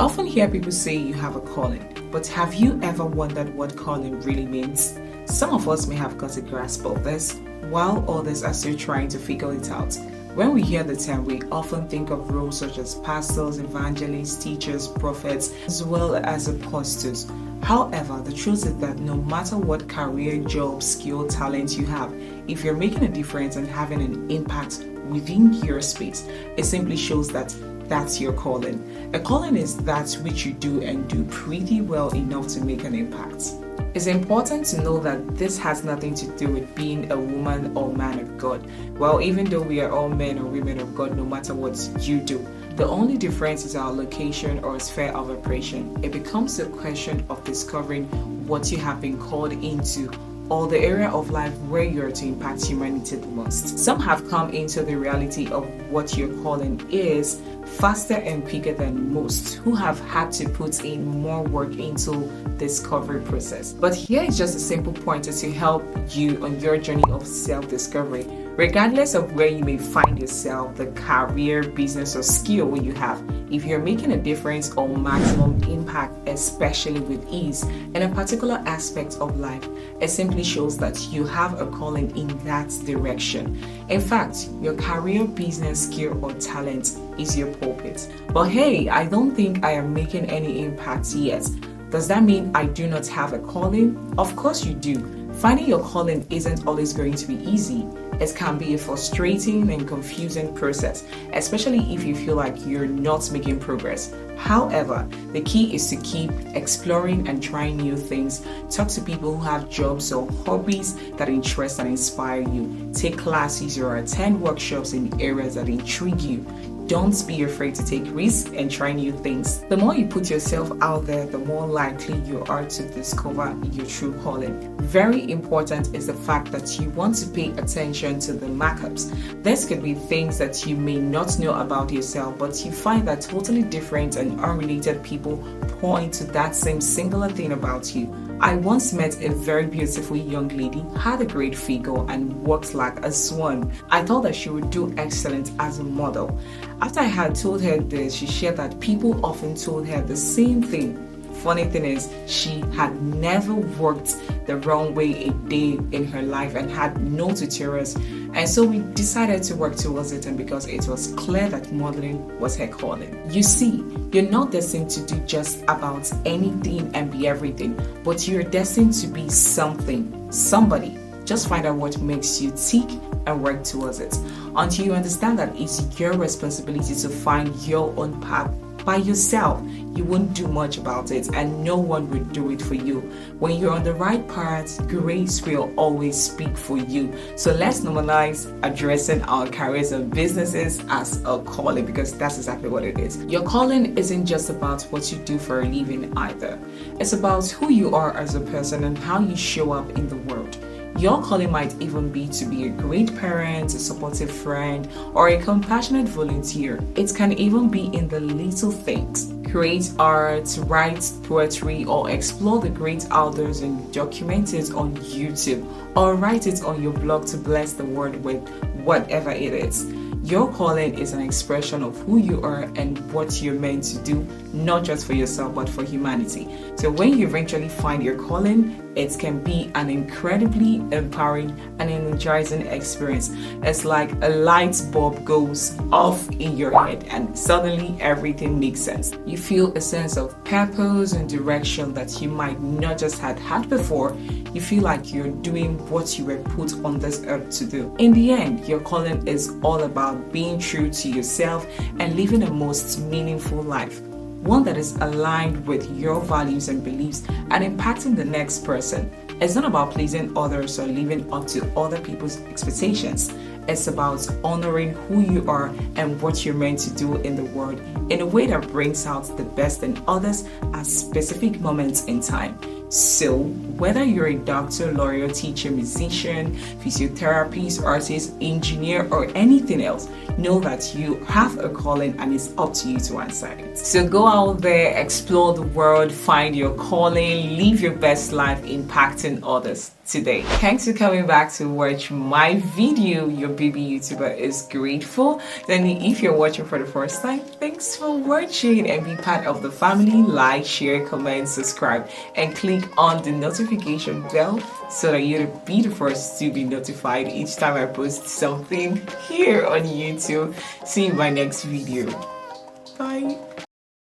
often hear people say you have a calling, but have you ever wondered what calling really means? Some of us may have got a grasp of this, while others are still trying to figure it out. When we hear the term, we often think of roles such as pastors, evangelists, teachers, prophets, as well as apostles. However, the truth is that no matter what career, job, skill, talent you have, if you're making a difference and having an impact within your space, it simply shows that that's your calling. A calling is that which you do and do pretty well enough to make an impact. It's important to know that this has nothing to do with being a woman or man of God. Well, even though we are all men or women of God, no matter what you do, the only difference is our location or sphere of operation. It becomes a question of discovering what you have been called into, or the area of life where you are to impact humanity the most. Some have come into the reality of what your calling is faster and quicker than most, who have had to put in more work into discovery process. But here is just a simple pointer to help you on your journey of self-discovery. Regardless of where you may find yourself, the career, business, or skill you have, if you're making a difference or maximum impact, especially with ease, in a particular aspect of life, it simply shows that you have a calling in that direction. In fact, your career, business, skill, or talent is your pulpit. But hey, I don't think I am making any impact yet. Does that mean I do not have a calling? Of course you do. Finding your calling isn't always going to be easy. It can be a frustrating and confusing process, especially if you feel like you're not making progress. However, the key is to keep exploring and trying new things. Talk to people who have jobs or hobbies that interest and inspire you. Take classes or attend workshops in areas that intrigue you. Don't be afraid to take risks and try new things. The more you put yourself out there, the more likely you are to discover your true calling. Very important is the fact that you want to pay attention to the markups. This could be things that you may not know about yourself, but you find that totally different and unrelated people point to that same singular thing about you. I once met a very beautiful young lady, had a great figure, and walked like a swan. I thought that she would do excellent as a model. After I had told her this, she shared that people often told her the same thing. Funny thing is, she had never worked the wrong way a day in her life and had no tutorials. And so we decided to work towards it, and because it was clear that modeling was her calling. You see, you're not destined to do just about anything and be everything, but you're destined to be something, somebody. Just find out what makes you tick and work towards it. Until you understand that it's your responsibility to find your own path by yourself, you won't do much about it, and no one will do it for you. When you're on the right path, grace will always speak for you. So let's normalize addressing our careers and businesses as a calling, because that's exactly what it is. Your calling isn't just about what you do for a living either. It's about who you are as a person and how you show up in the world. Your calling might even be to be a great parent, a supportive friend, or a compassionate volunteer. It can even be in the little things. Create art, write poetry, or explore the great outdoors and document it on YouTube, or write it on your blog to bless the world with whatever it is. Your calling is an expression of who you are and what you're meant to do, not just for yourself, but for humanity. So when you eventually find your calling, it can be an incredibly empowering and energizing experience. It's like a light bulb goes off in your head and suddenly everything makes sense. You feel a sense of purpose and direction that you might not just had before. You feel like you're doing what you were put on this earth to do. In the end, your calling is all about being true to yourself and living a most meaningful life. One that is aligned with your values and beliefs and impacting the next person. It's not about pleasing others or living up to other people's expectations. It's about honoring who you are and what you're meant to do in the world in a way that brings out the best in others at specific moments in time. So, whether you're a doctor, lawyer, teacher, musician, physiotherapist, artist, engineer, or anything else, know that you have a calling and it's up to you to answer it. So go out there, explore the world, find your calling, live your best life impacting others today. Thanks for coming back to watch my video. Your baby YouTuber is grateful. Then if you're watching for the first time, thanks for watching and be part of the family. Like, share, comment, subscribe, and click on the notification bell so that you'll be the first to be notified each time I post something here on YouTube. See you in my next video. Bye.